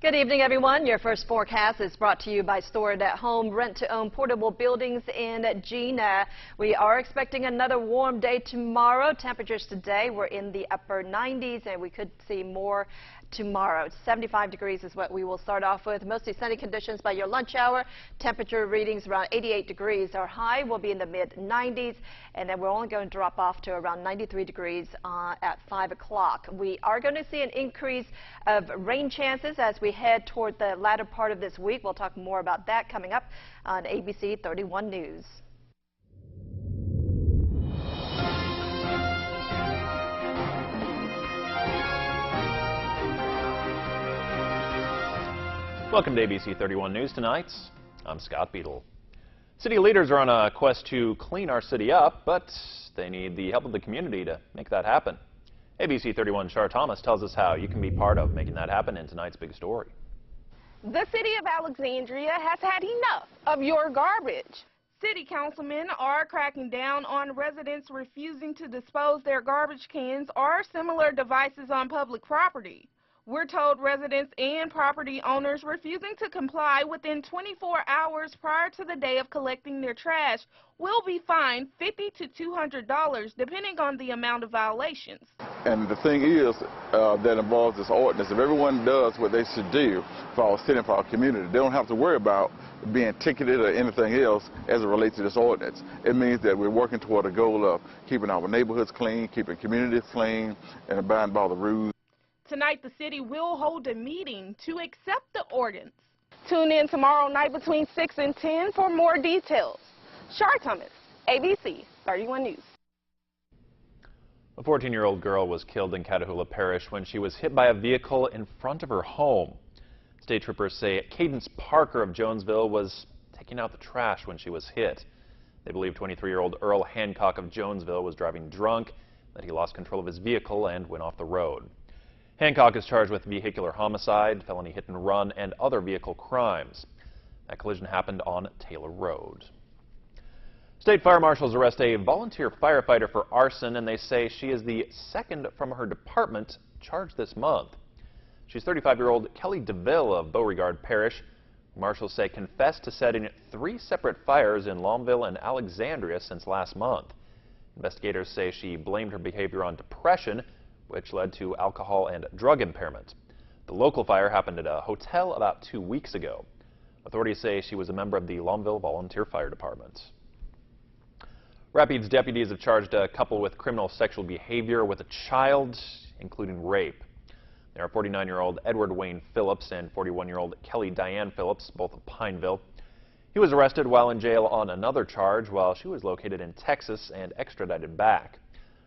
Good evening, everyone. Your first forecast is brought to you by Store It at Home, rent-to-own portable buildings in Gina. We are expecting another warm day tomorrow. Temperatures today were in the upper 90s, and we could see more tomorrow. 75 degrees is what we will start off with. Mostly sunny conditions by your lunch hour. Temperature readings around 88 degrees. Our high will be in the mid-90s, and then we're only going to drop off to around 93 degrees at 5 o'clock. We are going to see an increase of rain chances as we head toward the latter part of this week. We'll talk more about that coming up on ABC 31 News. Welcome to ABC 31 News tonight. I'm Scott Beadle. City leaders are on a quest to clean our city up, but they need the help of the community to make that happen. ABC 31 Char Thomas tells us how you can be part of making that happen in tonight's big story. The city of Alexandria has had enough of your garbage. City councilmen are cracking down on residents refusing to dispose their garbage cans or similar devices on public property. We're told residents and property owners refusing to comply within 24 hours prior to the day of collecting their trash will be fined $50 to $200 depending on the amount of violations. And the thing is that involves this ordinance. If everyone does what they should do for our city and for our community, they don't have to worry about being ticketed or anything else as it relates to this ordinance. It means that we're working toward a goal of keeping our neighborhoods clean, keeping communities clean, and abiding by the rules. Tonight, the city will hold a meeting to accept the ordinance. Tune in tomorrow night between 6 and 10 for more details. Char Thomas, ABC 31 News. A 14-year-old girl was killed in Catahoula Parish when she was hit by a vehicle in front of her home. State troopers say Cadence Parker of Jonesville was taking out the trash when she was hit. They believe 23-year-old Earl Hancock of Jonesville was driving drunk, that he lost control of his vehicle and went off the road. Hancock is charged with vehicular homicide, felony hit and run, and other vehicle crimes. That collision happened on Taylor Road. State fire marshals arrest a volunteer firefighter for arson, and they say she is the second from her department charged this month. She's 35-year-old Kelly DeVille of Beauregard Parish. Marshals say confessed to setting 3 separate fires in Longville and Alexandria since last month. Investigators say she blamed her behavior on depression, which led to alcohol and drug impairment. The local fire happened at a hotel about 2 weeks ago. Authorities say she was a member of the Longville Volunteer Fire Department. Rapids deputies have charged a couple with criminal sexual behavior with a child, including rape. They are 49-year-old Edward Wayne Phillips and 41-year-old Kelly Diane Phillips, both of Pineville. He was arrested while in jail on another charge while she was located in Texas and extradited back.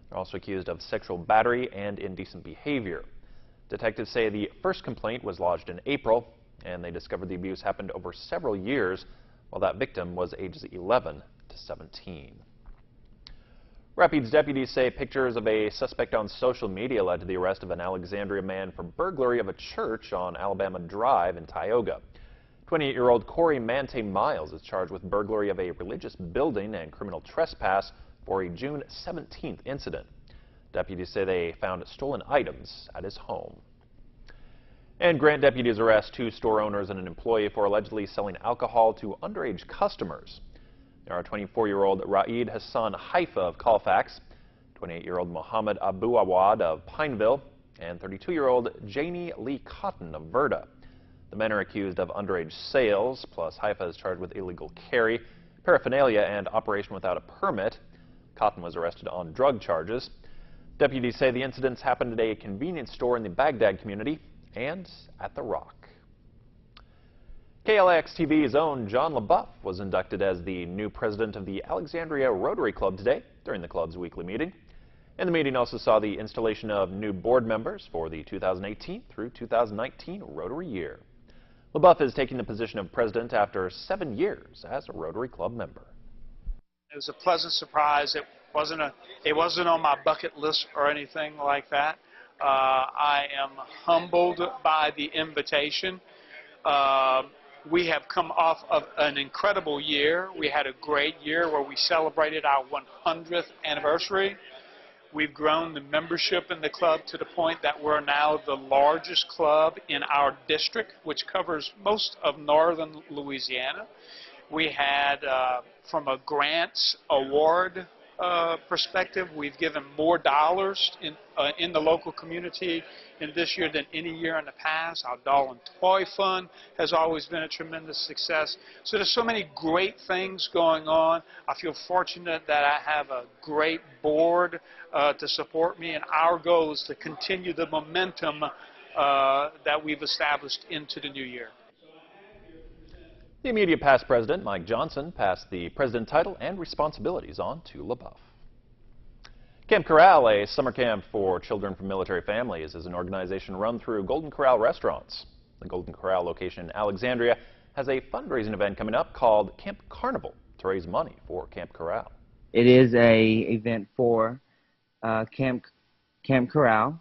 They're also accused of sexual battery and indecent behavior. Detectives say the first complaint was lodged in April, and they discovered the abuse happened over several years while that victim was ages 11 to 17. Rapids deputies say pictures of a suspect on social media led to the arrest of an Alexandria man for burglary of a church on Alabama Drive in Tioga. 28-year-old Corey Mante Miles is charged with burglary of a religious building and criminal trespass for a June 17th incident. Deputies say they found stolen items at his home. And Grant deputies arrest 2 store owners and an employee for allegedly selling alcohol to underage customers. There are 24-year-old Raed Hassan Haifa of Colfax, 28-year-old Mohammed Abu Awad of Pineville, and 32-year-old Janie Lee Cotton of Verda. The men are accused of underage sales, plus Haifa is charged with illegal carry, paraphernalia, and operation without a permit. Cotton was arrested on drug charges. Deputies say the incidents happened at a convenience store in the Baghdad community and at The Rock. KLAX-TV's own John LaBeouf was inducted as the new president of the Alexandria Rotary Club today during the club's weekly meeting. And the meeting also saw the installation of new board members for the 2018 through 2019 Rotary year. LaBeouf is taking the position of president after 7 years as a Rotary Club member. It was a pleasant surprise. It wasn't on my bucket list or anything like that. I am humbled by the invitation. We have come off of an incredible year. We had a great year where we celebrated our 100th anniversary. We've grown the membership in the club to the point that we're now the largest club in our district, which covers most of northern Louisiana. We had, from a grants award perspective, we've given more dollars in the local community in this year than any year in the past. Our Doll and Toy Fund has always been a tremendous success. So there's so many great things going on. I feel fortunate that I have a great board to support me, and our goal is to continue the momentum that we've established into the new year. The immediate past president, Mike Johnson, passed the president title and responsibilities on to LaBeouf. Camp Corral, a summer camp for children from military families, is an organization run through Golden Corral restaurants. The Golden Corral location in Alexandria has a fundraising event coming up called Camp Carnival to raise money for Camp Corral. It is a event for Camp Corral.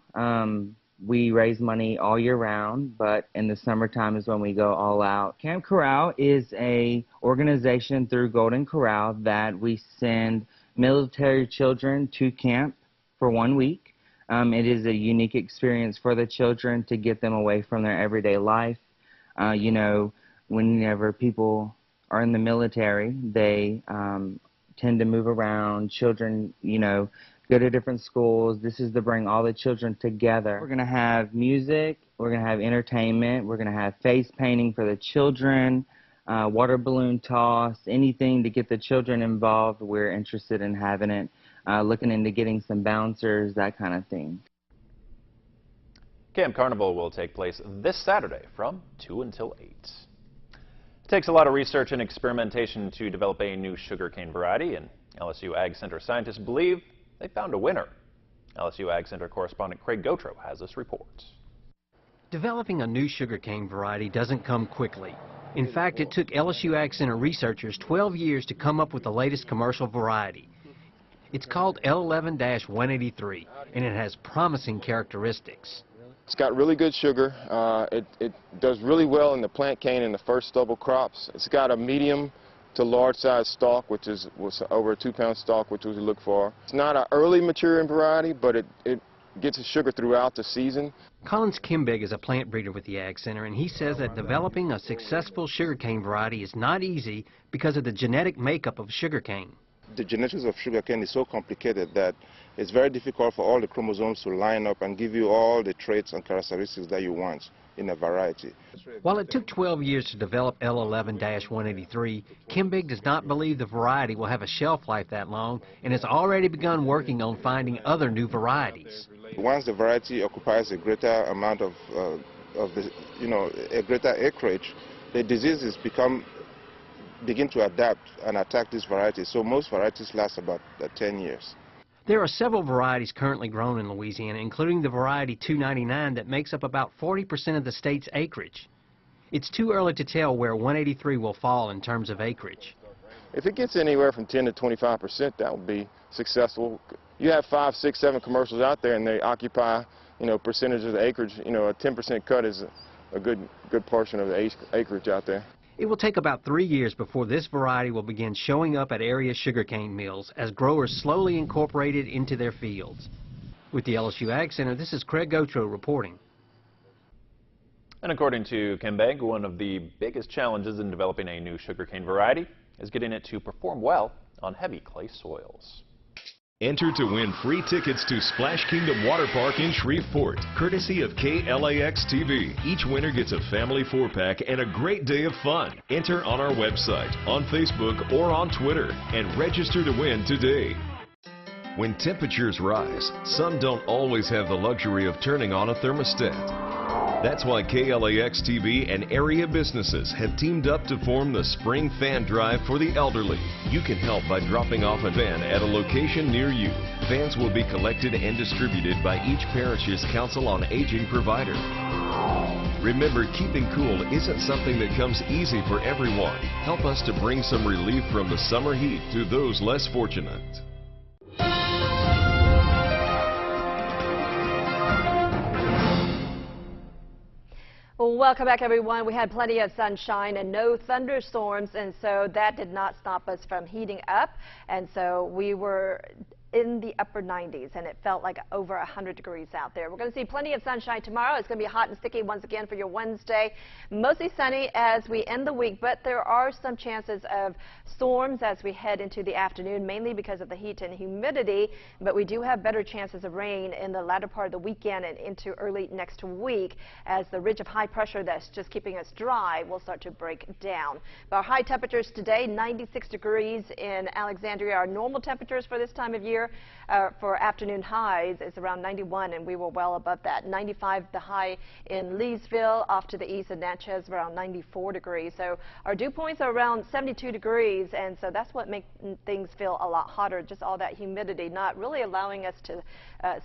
We raise money all year round, but in the summertime is when we go all out. Camp Corral is a organization through Golden Corral that we send military children to camp for 1 week. It is a unique experience for the children to get them away from their everyday life. You know, whenever people are in the military, they tend to move around. Children, you know, go to different schools. This is to bring all the children together. We're going to have music, we're going to have entertainment, we're going to have face painting for the children, water balloon toss, anything to get the children involved. We're interested in having it, looking into getting some bouncers, that kind of thing. Camp Carnival will take place this Saturday from 2 until 8. It takes a lot of research and experimentation to develop a new sugarcane variety, and LSU Ag Center scientists believe they found a winner. LSU Ag Center correspondent Craig Gautreaux has this report. Developing a new sugarcane variety doesn't come quickly. In fact, it took LSU Ag Center researchers 12 years to come up with the latest commercial variety. It's called L11-183, and it has promising characteristics. It's got really good sugar. It does really well in the plant cane in the first stubble crops. It's got a medium to large size stalk, which was over a 2-pound stalk, which we look for. It's not an early maturing variety, but it gets the sugar throughout the season. Collins Kimbig is a plant breeder with the Ag Center, and he says that developing a successful sugarcane variety is not easy because of the genetic makeup of sugarcane. The genetics of sugarcane is so complicated that it's very difficult for all the chromosomes to line up and give you all the traits and characteristics that you want in a variety. While it took 12 years to develop L11-183, Kimbig does not believe the variety will have a shelf life that long and has already begun working on finding other new varieties. Once the variety occupies a greater amount of a greater acreage, the diseases begin to adapt and attack this variety. So most varieties last about 10 years. There are several varieties currently grown in Louisiana, including the variety 299 that makes up about 40% of the state's acreage. It's too early to tell where 183 will fall in terms of acreage. If it gets anywhere from 10 to 25%, that would be successful. You have 5, 6, 7 commercials out there, and they occupy, percentage of the acreage. A 10% cut is a good portion of the acreage out there. It will take about 3 years before this variety will begin showing up at area sugarcane mills as growers slowly incorporate it into their fields. With the LSU Ag Center, this is Craig Gautreaux reporting. And according to Kimbig, one of the biggest challenges in developing a new sugarcane variety is getting it to perform well on heavy clay soils. Enter to win free tickets to Splash Kingdom Water Park in Shreveport, courtesy of KLAX TV. Each winner gets a family 4-pack and a great day of fun. Enter on our website, on Facebook, or on Twitter, and register to win today. When temperatures rise, some don't always have the luxury of turning on a thermostat. That's why KLAX TV and area businesses have teamed up to form the Spring Fan Drive for the elderly. You can help by dropping off a fan at a location near you. Fans will be collected and distributed by each parish's Council on Aging provider. Remember, keeping cool isn't something that comes easy for everyone. Help us to bring some relief from the summer heat to those less fortunate. Welcome back, everyone. We had plenty of sunshine and no thunderstorms, and so that did not stop us from heating up. And so we were in the upper 90s, and it felt like over 100 degrees out there. We're going to see plenty of sunshine tomorrow. It's going to be hot and sticky once again for your Wednesday. Mostly sunny as we end the week, but there are some chances of storms as we head into the afternoon, mainly because of the heat and humidity, but we do have better chances of rain in the latter part of the weekend and into early next week as the ridge of high pressure that's just keeping us dry will start to break down. But our high temperatures today, 96 degrees in Alexandria. Our normal temperatures for this time of year for afternoon highs is around 91, and we were well above that. 95 the high in Leesville, off to the east of Natchez, around 94 degrees. So our dew points are around 72 degrees, and so that's what makes things feel a lot hotter, just all that humidity not really allowing us to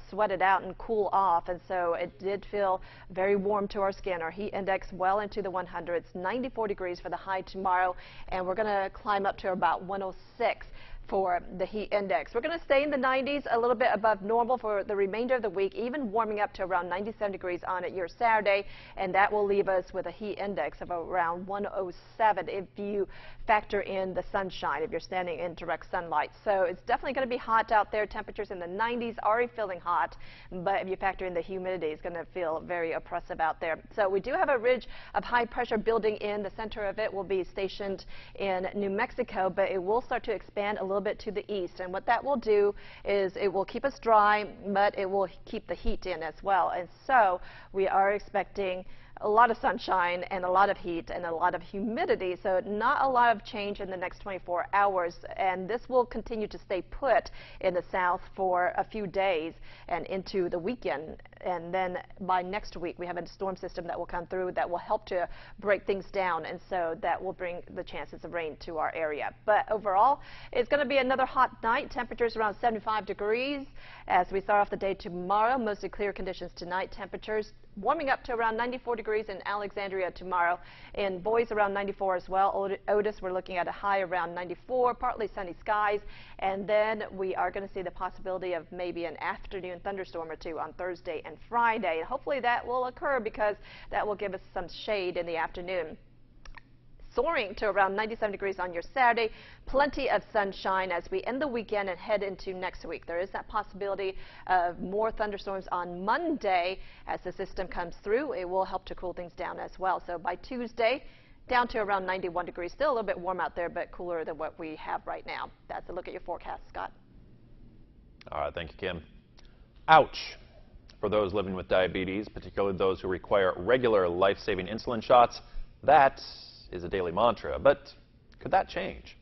sweat it out and cool off. And so it did feel very warm to our skin. Our heat index well into the 100s, 94 degrees for the high tomorrow, and we're going to climb up to about 106 for the heat index. We're going to stay in the 90s, a little bit above normal for the remainder of the week, even warming up to around 97 degrees on it your Saturday, and that will leave us with a heat index of around 107 if you factor in the sunshine, if you're standing in direct sunlight. So it's definitely going to be hot out there. Temperatures in the 90s, already feeling hot, but if you factor in the humidity, it's going to feel very oppressive out there. So we do have a ridge of high pressure building in. The center of it will be stationed in New Mexico, but it will start to expand a little bit to the east, and what that will do is it will keep us dry, but it will keep the heat in as well. And so we are expecting a lot of sunshine and a lot of heat and a lot of humidity, so not a lot of change in the next 24 hours, and this will continue to stay put in the south for a few days and into the weekend. And then by next week we have a storm system that will come through that will help to break things down, and so that will bring the chances of rain to our area. But overall, it's going to be another hot night. Temperatures around 75 degrees as we start off the day tomorrow. Mostly clear conditions tonight. Temperatures warming up to around 94 degrees in Alexandria tomorrow. In Boise around 94 as well. Otis, we're looking at a high around 94, partly sunny skies, and then we are going to see the possibility of maybe an afternoon thunderstorm or two on Thursday and Friday. And hopefully that will occur because that will give us some shade in the afternoon. Soaring to around 97 degrees on your Saturday. Plenty of sunshine as we end the weekend and head into next week. There is that possibility of more thunderstorms on Monday as the system comes through. It will help to cool things down as well. So by Tuesday, down to around 91 degrees. Still a little bit warm out there, but cooler than what we have right now. That's a look at your forecast, Scott. All right, thank you, Kim. Ouch. For those living with diabetes, particularly those who require regular life-saving insulin shots, that is a daily mantra. But could that change?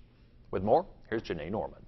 With more, here's Janae Norman.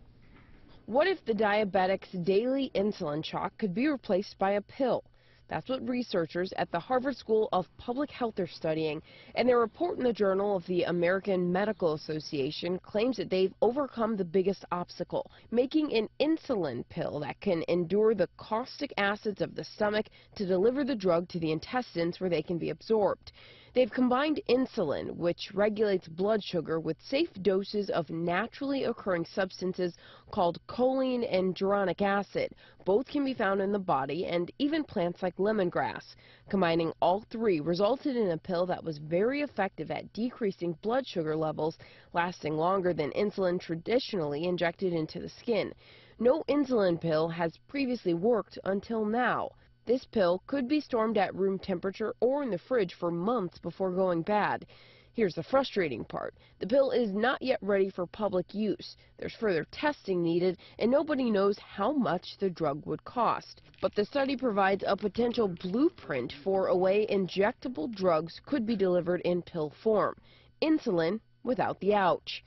What if the diabetic's daily insulin shot could be replaced by a pill? That's what researchers at the Harvard School of Public Health are studying, and their report in the Journal of the American Medical Association claims that they've overcome the biggest obstacle, making an insulin pill that can endure the caustic acids of the stomach to deliver the drug to the intestines where they can be absorbed. They've combined insulin, which regulates blood sugar, with safe doses of naturally occurring substances called choline and uronic acid. Both can be found in the body and even plants like lemongrass. Combining all three resulted in a pill that was very effective at decreasing blood sugar levels, lasting longer than insulin traditionally injected into the skin. No insulin pill has previously worked until now. This pill could be stored at room temperature or in the fridge for months before going bad. Here's the frustrating part. The pill is not yet ready for public use. There's further testing needed, and nobody knows how much the drug would cost. But the study provides a potential blueprint for a way injectable drugs could be delivered in pill form. Insulin without the ouch.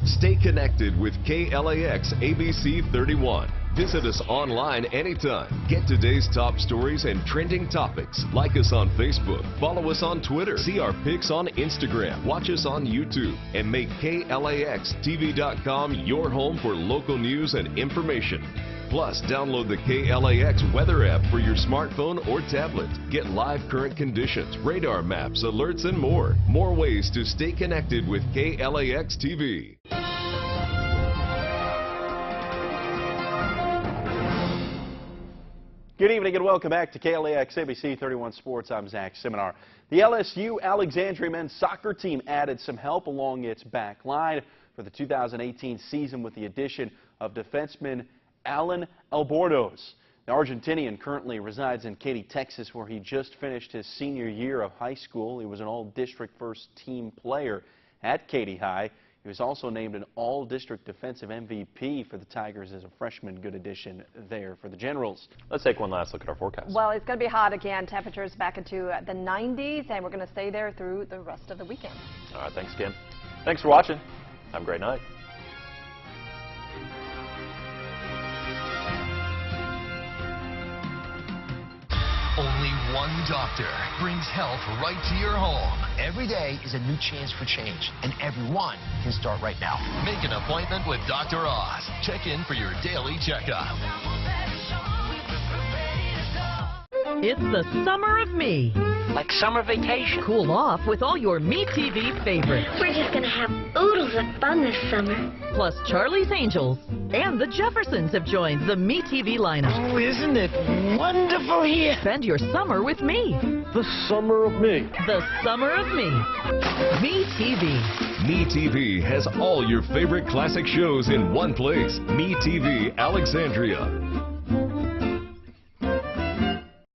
Stay connected with KLAX ABC31. Visit us online anytime. Get today's top stories and trending topics. Like us on Facebook. Follow us on Twitter. See our pics on Instagram. Watch us on YouTube. And make KLAXTV.com your home for local news and information. Plus, download the KLAX weather app for your smartphone or tablet. Get live current conditions, radar maps, alerts, and more. More ways to stay connected with KLAX TV. Good evening and welcome back to KLAX ABC31 Sports. I'm Zach Seminar. The LSU Alexandria men's soccer team added some help along its back line for the 2018 season with the addition of defenseman Alan Albornoz. The Argentinian currently resides in Katy, Texas, where he just finished his senior year of high school. He was an all-district first-team player at Katy High. He was also named an all-district defensive MVP for the Tigers as a freshman. Good addition there for the Generals. Let's take one last look at our forecast. Well, it's going to be hot again. Temperatures back into the 90s, and we're going to stay there through the rest of the weekend. All right, thanks, Kim. Thanks for watching. Have a great night. Only one doctor brings health right to your home. Every day is a new chance for change, and everyone can start right now. Make an appointment with Dr. Oz. Check in for your daily checkup. It's the summer of me. Like summer vacation. Cool off with all your MeTV favorites. We're just gonna have oodles of fun this summer. Plus Charlie's Angels. And the Jeffersons have joined the MeTV lineup. Oh, isn't it wonderful here? Spend your summer with me. The summer of me. The summer of me. MeTV. MeTV has all your favorite classic shows in one place. MeTV Alexandria.